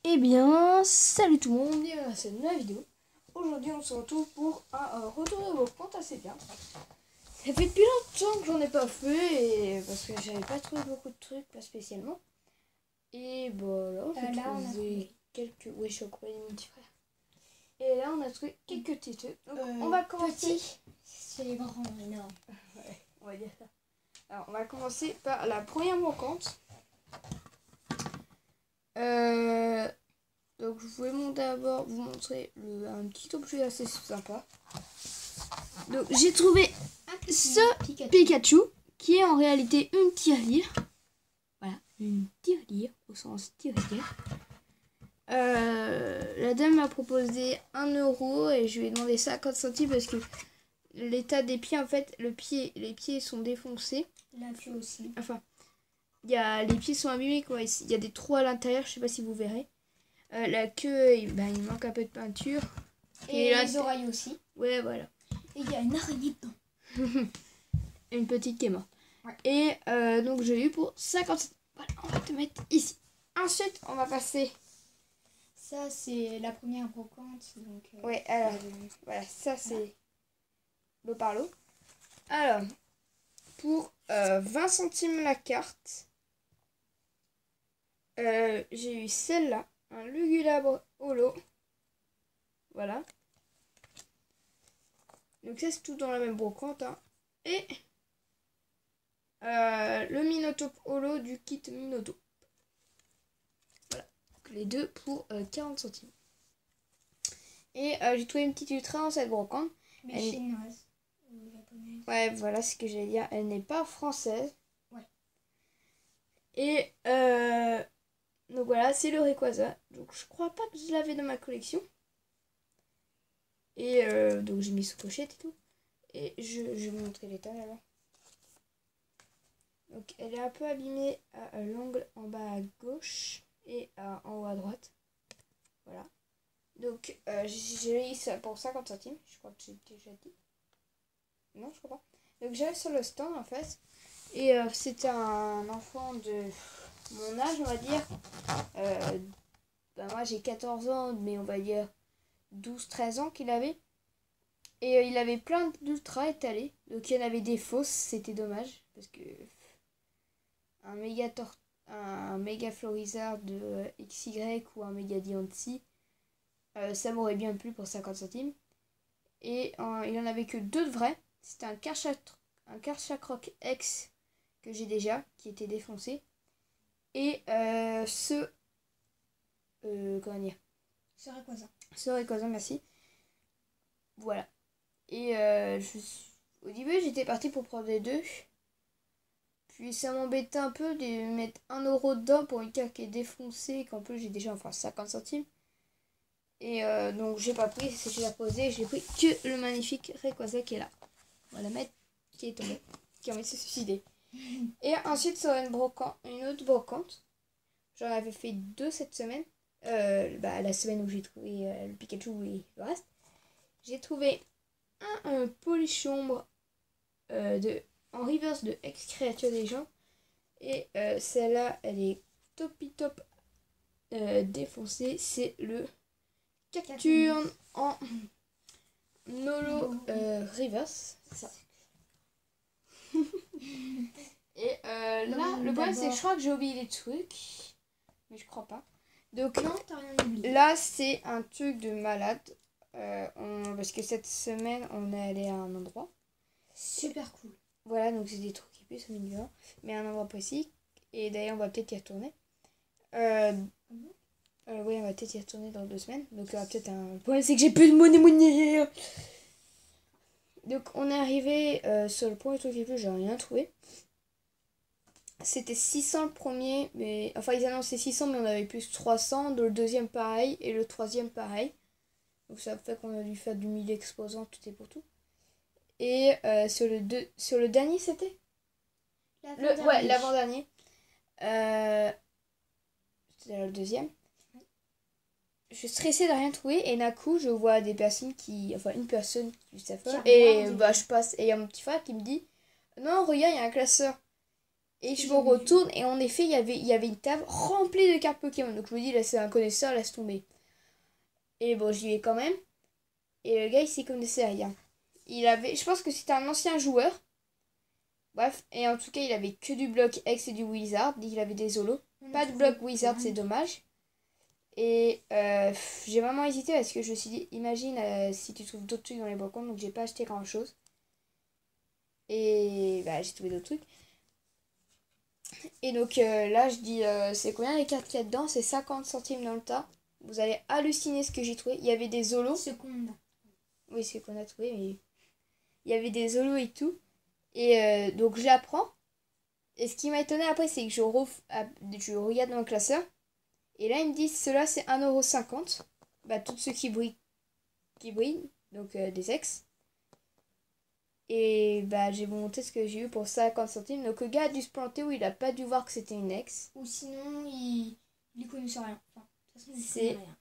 Eh bien, salut tout le monde, bienvenue à cette nouvelle vidéo. Aujourd'hui, on se retrouve pour un retour de vos comptes assez bien. Ça fait depuis longtemps que j'en ai pas fait, parce que j'avais pas trouvé beaucoup de trucs, pas spécialement. Et bon, là, j'ai trouvé quelques... Oui, je suis accompagnée de mon petit frère. Et là, on a trouvé quelques petits trucs. Donc, on va commencer... Petit, c'est grand, énorme. Ouais, on va dire ça. Alors, on va commencer par la première brocante. Donc je voulais d'abord vous montrer un petit objet assez sympa. Donc j'ai trouvé ce Pikachu qui est en réalité une tirelire. Voilà, une tirelire au sens tirelire. La dame m'a proposé 1 euro et je lui ai demandé 50 centimes parce que l'état des pieds, en fait, les pieds sont défoncés. La queue aussi. Enfin, les pieds sont abîmés, quoi. Il y a des trous à l'intérieur, je sais pas si vous verrez. La queue, il manque un peu de peinture. Et les oreilles aussi. Ouais, voilà. Et il y a une araignée dedans. Une petite qui est morte. Ouais. Et donc, je l'ai eu pour 50. Voilà, on va te mettre ici. Ensuite, on va passer. Ça, c'est la première brocante. Donc, ouais, alors, voilà, ça, c'est l'eau par l'eau. Alors, pour 20 centimes la carte, j'ai eu celle-là. Un Lugulabre holo. Voilà. Donc ça c'est tout dans la même brocante. Hein. Et le Minotaur holo du kit Minotaur. Voilà. Donc les deux pour 40 centimes. Et j'ai trouvé une petite ultra dans cette brocante. Mais chinoise ou japonaise. Ouais, voilà ce que j'allais dire. Elle n'est pas française. Ouais. Et donc voilà, c'est le Rayquaza. Donc je crois pas que je l'avais dans ma collection. Et donc j'ai mis sous pochette et tout. Et je vais vous montrer l'état là-bas. Donc elle est un peu abîmée à l'angle en bas à gauche et en haut à droite. Voilà. Donc j'ai eu ça pour 50 centimes. Je crois que j'ai déjà dit. Non, je crois pas. Donc j'allais sur le stand en fait. Et c'était un enfant de mon âge, on va dire. Moi j'ai 14 ans, mais on va dire 12-13 ans qu'il avait. Et il avait plein d'ultra étalés. Donc il y en avait des fausses, c'était dommage. Parce que un méga Florizard de XY ou un méga Diancie, ça m'aurait bien plu pour 50 centimes. Et il en avait que 2 de vrais. C'était un Karchakroc X que j'ai déjà, qui était défoncé. Et comment dire, Ce Rayquaza, merci. Voilà. Et au début, j'étais partie pour prendre les deux. Puis ça m'embêtait un peu de mettre 1 euro dedans pour une carte qui est défoncée, qu'en plus j'ai déjà 50 centimes. Et donc j'ai pas pris, j'ai la posé, j'ai pris que le magnifique Rayquaza qui est là. On va la mettre, qui est tombée, qui a envie de se suicider. Et ensuite sur une autre brocante. J'en avais fait 2 cette semaine. La semaine où j'ai trouvé le Pikachu et le reste. J'ai trouvé un Polichombre en reverse de ex-créature des gens. Et celle-là, elle est top défoncée. C'est le Cacturne en Nolo reverse. C'est ça. Et là, le problème c'est que je crois que j'ai oublié des trucs. Mais je crois pas. Donc non, t'as rien oublié. Là, c'est un truc de malade. Parce que cette semaine, on est allé à un endroit. Super cool. Voilà, donc c'est des trucs qui puent, mais à un endroit précis. Et d'ailleurs, on va peut-être y retourner. Oui, on va peut-être y retourner dans 2 semaines. Donc, il y aura peut-être un... Le problème, c'est que j'ai plus de monnaie. Donc, on est arrivé sur le premier truc qui pue, j'ai rien trouvé. C'était 600 le premier, mais... Enfin, ils annonçaient 600, mais on avait plus 300. Le deuxième, pareil. Et le troisième, pareil. Donc, ça fait qu'on a dû faire du 1000 exposants, tout est pour tout. Et sur le dernier, c'était l'avant-dernier. C'était le deuxième. Je suis stressée de rien trouver. Et d'un coup, je vois des personnes une personne qui s'affaire. Et je passe. Et il y a mon petit frère qui me dit non, regarde, il y a un classeur. Et je me retourne et en effet, il y avait une table remplie de cartes Pokémon. Donc je me dis, là, c'est un connaisseur, laisse tomber. Et bon, j'y vais quand même. Et le gars, il s'y connaissait rien. Je pense que c'était un ancien joueur. Bref, et en tout cas, il avait que du bloc X et du Wizard. Il avait des Zolos. Pas de bloc Wizard, c'est dommage. Et j'ai vraiment hésité parce que je me suis dit, imagine si tu trouves d'autres trucs dans les balcons. Donc j'ai pas acheté grand chose. Et bah, j'ai trouvé d'autres trucs. Et donc là, je dis, c'est combien les cartes qu'il y a dedans? C'est 50 centimes dans le tas. Vous allez halluciner ce que j'ai trouvé. Il y avait des Zolos. Ce qu'on a. Oui, c'est qu'on a trouvé, mais il y avait des Zolos et tout. Et donc je la prends. Et ce qui m'a étonné après, c'est que je regarde dans le classeur. Et là, ils me disent, cela c'est 1,50 €. Bah, tous ceux qui brillent, donc des ex. Et bah, j'ai monté ce que j'ai eu pour 50 centimes. Donc le gars a dû se planter ou il a pas dû voir que c'était une ex. Ou sinon, il connaissait rien. Enfin, de toute façon, il C'est connaît rien.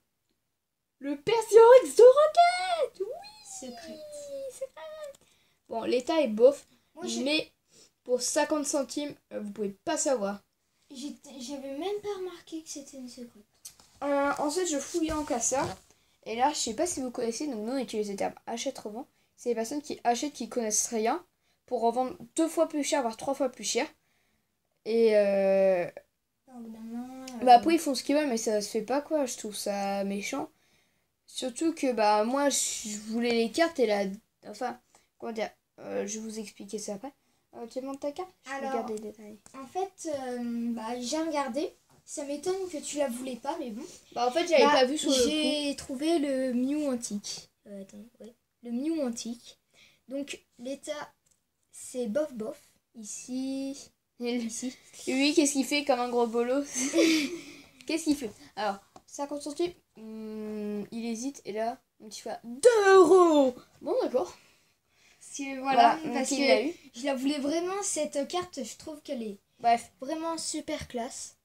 le Perséorix de Rocket. Oui, Secret. Bon, l'état est bof. Moi, Mais pour 50 centimes, vous pouvez pas savoir. j'avais même pas remarqué que c'était une secret. Ensuite, je fouillais en classeur. Et là, je sais pas si vous connaissez, donc nous on utilise le terme achète-revend. C'est les personnes qui achètent, qui connaissent rien, pour revendre 2 fois plus cher, voire 3 fois plus cher. Et bah après, ils font ce qu'ils veulent, mais ça se fait pas, quoi. Je trouve ça méchant. Surtout que bah moi, je voulais les cartes et la... Enfin, comment dire, je vais vous expliquer ça après. Tu montes ta carte? Je Alors, regarde les détails. En fait, bah, j'ai regardé. Ça m'étonne que tu la voulais pas, mais bon. Bah en fait, j'avais pas vu sur le coup. J'ai trouvé le Mew antique. Attends, ouais. Le Mew antique. Donc, l'état, c'est bof bof. Ici. Ici. Lui, qu'est-ce qu'il fait comme un gros bolo? Qu'est-ce qu'il fait? Alors, 50 centimes, il hésite et là, un petit fois 2 €. Bon, d'accord. Voilà, donc parce il que l'a eu. je la voulais vraiment, cette carte. Je trouve qu'elle est Bref, vraiment super classe.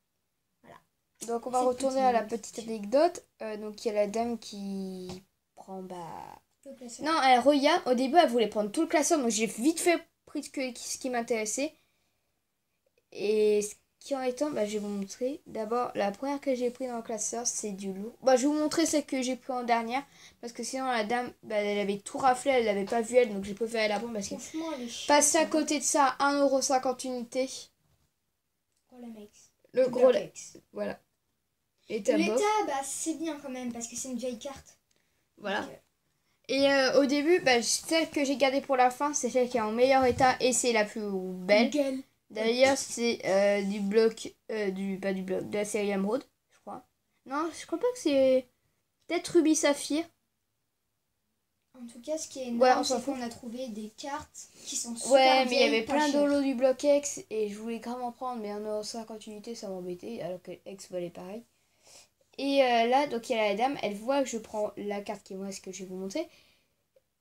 donc on va Cette retourner petite à la petite anecdote. Donc il y a la dame qui prend, Le classeur. non, elle regarde. Au début, elle voulait prendre tout le classeur, donc j'ai vite fait pris ce qui m'intéressait. Et ce qui en étant, bah, je vais vous montrer. D'abord, la première que j'ai pris dans le classeur, c'est du lourd. Bah, je vais vous montrer celle que j'ai pris en dernière. Parce que sinon, la dame, bah, elle avait tout raflé, elle l'avait pas vu elle. Donc j'ai préféré la prendre parce que Franchement, elle est chiante. passer à côté de ça, 1,50 € unité. Le gros Lex. Voilà. L'état bof. L'état, bah, c'est bien quand même parce que c'est une vieille carte. Voilà. Donc, Et au début, bah, celle que j'ai gardée pour la fin, c'est celle qui est en meilleur état et c'est la plus belle. gueule. D'ailleurs, c'est du bloc, pas du bloc, de la série Emerald, je crois. Non, je crois pas que c'est... Peut-être Ruby Saphir. En tout cas, ce qui est énorme, Ouais, on s'en c'est fout. qu'on a trouvé des cartes qui sont super Ouais, mais il y vieilles, avait pas plein chères. d'holos du bloc X et je voulais grave en prendre, mais 1,50 € unité, ça m'embêtait, alors que X valait pareil. Et là, donc il y a la dame, elle voit que je prends la carte qui est moi, ce que je vais vous montrer.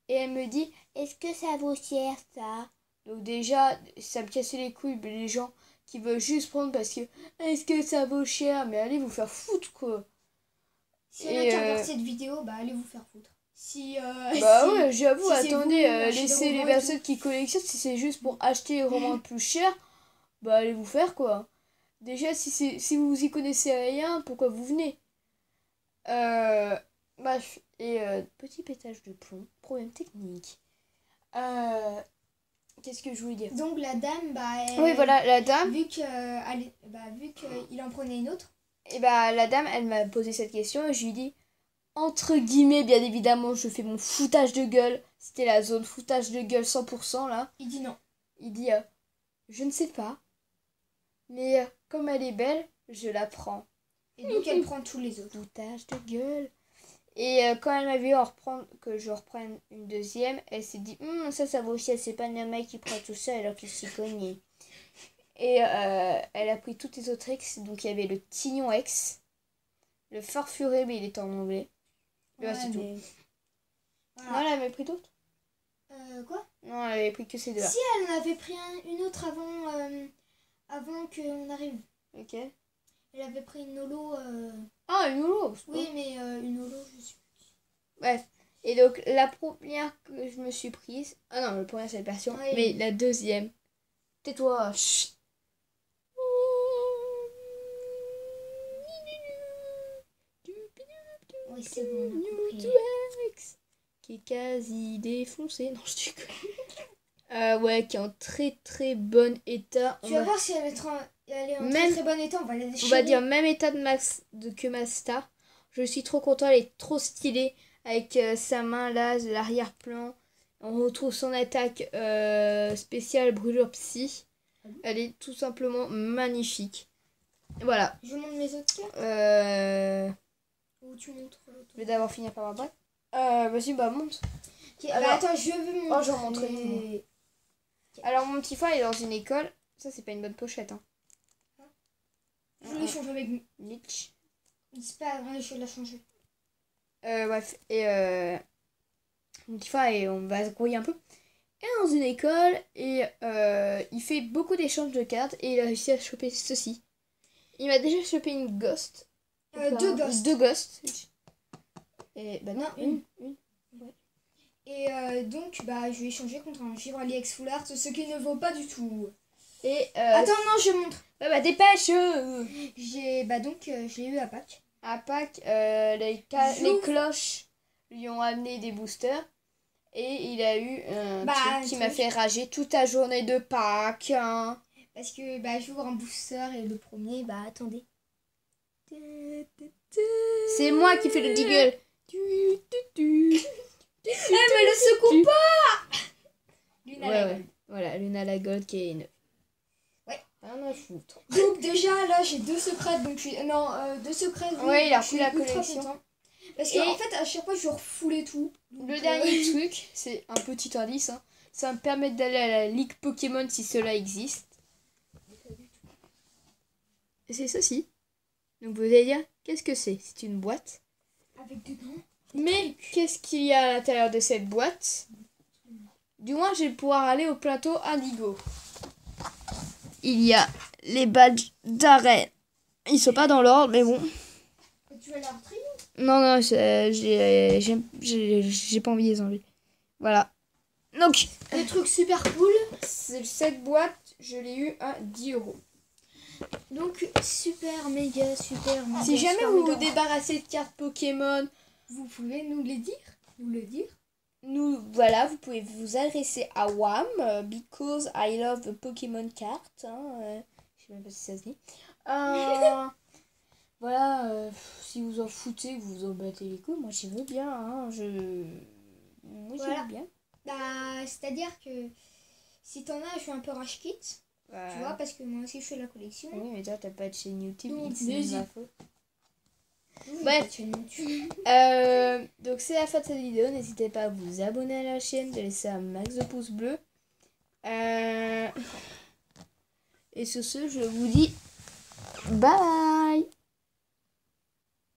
Et elle me dit, est-ce que ça vaut cher ça? Donc déjà, ça me cassait les couilles, mais les gens qui veulent juste prendre parce que, est-ce que ça vaut cher? Mais allez vous faire foutre, quoi. Si il y en a qui regardent cette vidéo, bah allez vous faire foutre. Bah si- ouais, j'avoue, si c'est attendez, vous, achetez laissez de les revend et personnes qui collectionnent, si c'est juste pour acheter et revendre plus cher, bah allez vous faire, quoi. Déjà, si vous y connaissez rien, pourquoi vous venez? Bref, et petit pétage de plomb, problème technique. Qu'est-ce que je voulais dire? Donc la dame, bah Oui, voilà, la dame. vu qu'il en prenait une autre. Et bah la dame, elle m'a posé cette question et je lui dis, entre guillemets, bien évidemment, je fais mon foutage de gueule. C'était la zone foutage de gueule 100% là. Il dit non. Il dit, je ne sais pas, mais comme elle est belle, je la prends. Et donc elle prend tous les autres. Foutage de gueule. Et quand elle m'a vu que je reprenne une deuxième, elle s'est dit, ça vaut cher, c'est pas un mec qui prend tout ça alors qu'il s'y cogne. Et elle a pris toutes les autres ex. Donc il y avait le Tignon ex, le Farfuré, mais il était en anglais. Ouais, c'est tout. mais... Non, elle avait pris d'autres? Quoi? Non, elle avait pris que ces deux-là. Si, elle en avait pris une autre avant qu'on arrive. Ok. Elle avait pris une holo. Ah, une holo. Oui, mais une holo, je suis. Bref. Et donc, la première que je me suis prise... Ah non, la première, c'est la version. Oui. Mais la deuxième... Tais-toi. Chut. oui, c'est bon. on a compris. Mewtwo X qui est quasi défoncé. Non, je dis quoi. Ouais, qui est en très très bon état. Tu vas voir si elle est en Même- très bon état, on va la On déchirer. va dire même état que ma star. Je suis trop content, elle est trop stylée. Avec sa main là, l'arrière-plan. On retrouve son attaque spéciale brûlure psy. Elle est tout simplement magnifique. Voilà. Je montre mes autres cartes ou tu montres Je vais d'abord finir par ma boîte. Vas-y, bah monte. Alors- attends, je veux montrer. Oh, j'en montre une. Alors, mon petit frère est dans une école. Ça, c'est pas une bonne pochette. Hein. Je l'ai changé avec Nietzsche. c'est pas grave, je vais la changer. Bref, et mon petit frère, et on va se grouiller un peu. Et dans une école, et il fait beaucoup d'échanges de cartes, et il a réussi à choper ceci. Il m'a déjà chopé une ghost. Deux ghosts. Deux ghosts. Et bah non, une. une. Et donc, bah, je vais échanger contre un Givrali X Full Art, ce qui ne vaut pas du tout. Et Attends, non, je montre. ouais, bah dépêche. Je l'ai eu à Pâques. À Pâques, les J'ouvre. cloches lui ont amené des boosters. Et il a eu un truc qui m'a fait rager toute la journée de Pâques. Hein. Parce que bah, j'ouvre un booster et le premier, bah attendez. C'est moi qui fais le jingle. Mais le secoue pas. Luna Ouais, la ouais. Gold. Voilà, Luna la Gold qui est neuve. Ouais. Rien à foutre. Donc déjà là j'ai deux secrets donc deux secrets. Oui, Ouais, il a je suis repris la ultra collection. content. Parce que Et- en fait à chaque fois je refoulais tout. Donc, Le dernier truc, c'est un petit indice. Hein. Ça va me permettre d'aller à la Ligue Pokémon si cela existe. Et c'est ceci. Donc vous allez dire, qu'est-ce que c'est? C'est une boîte. avec dedans. Mais qu'est-ce qu'il y a à l'intérieur de cette boîte? Du moins, je vais pouvoir aller au plateau Indigo. Il y a les badges d'arène. Ils sont pas dans l'ordre, mais bon. Tu vas la retrier. Non, j'ai pas envie de les enlever. Voilà. Donc, Des trucs super cool. cette boîte, je l'ai eu à 10 €. Donc super méga. Si jamais super, vous méga. vous débarrassez de cartes Pokémon, Vous pouvez nous le dire. vous pouvez vous adresser à WAM, because I love the Pokémon card. Hein, je sais même pas si ça se dit. Voilà, si vous en foutez, vous vous en battez les couilles, moi je veux bien. Hein, moi je Voilà. veux bien. Bah c'est-à-dire que si t'en as, je suis un peu rage kit. Tu vois, parce que moi aussi je fais la collection. Oui, mais toi t'as pas de chaîne YouTube, Donc, c'est n'hésite. ma faute. Oui, Bref. pas de chaîne YouTube. Donc c'est la fin de cette vidéo, n'hésitez pas à vous abonner à la chaîne, de laisser un max de pouces bleus. Et sur ce, je vous dis bye.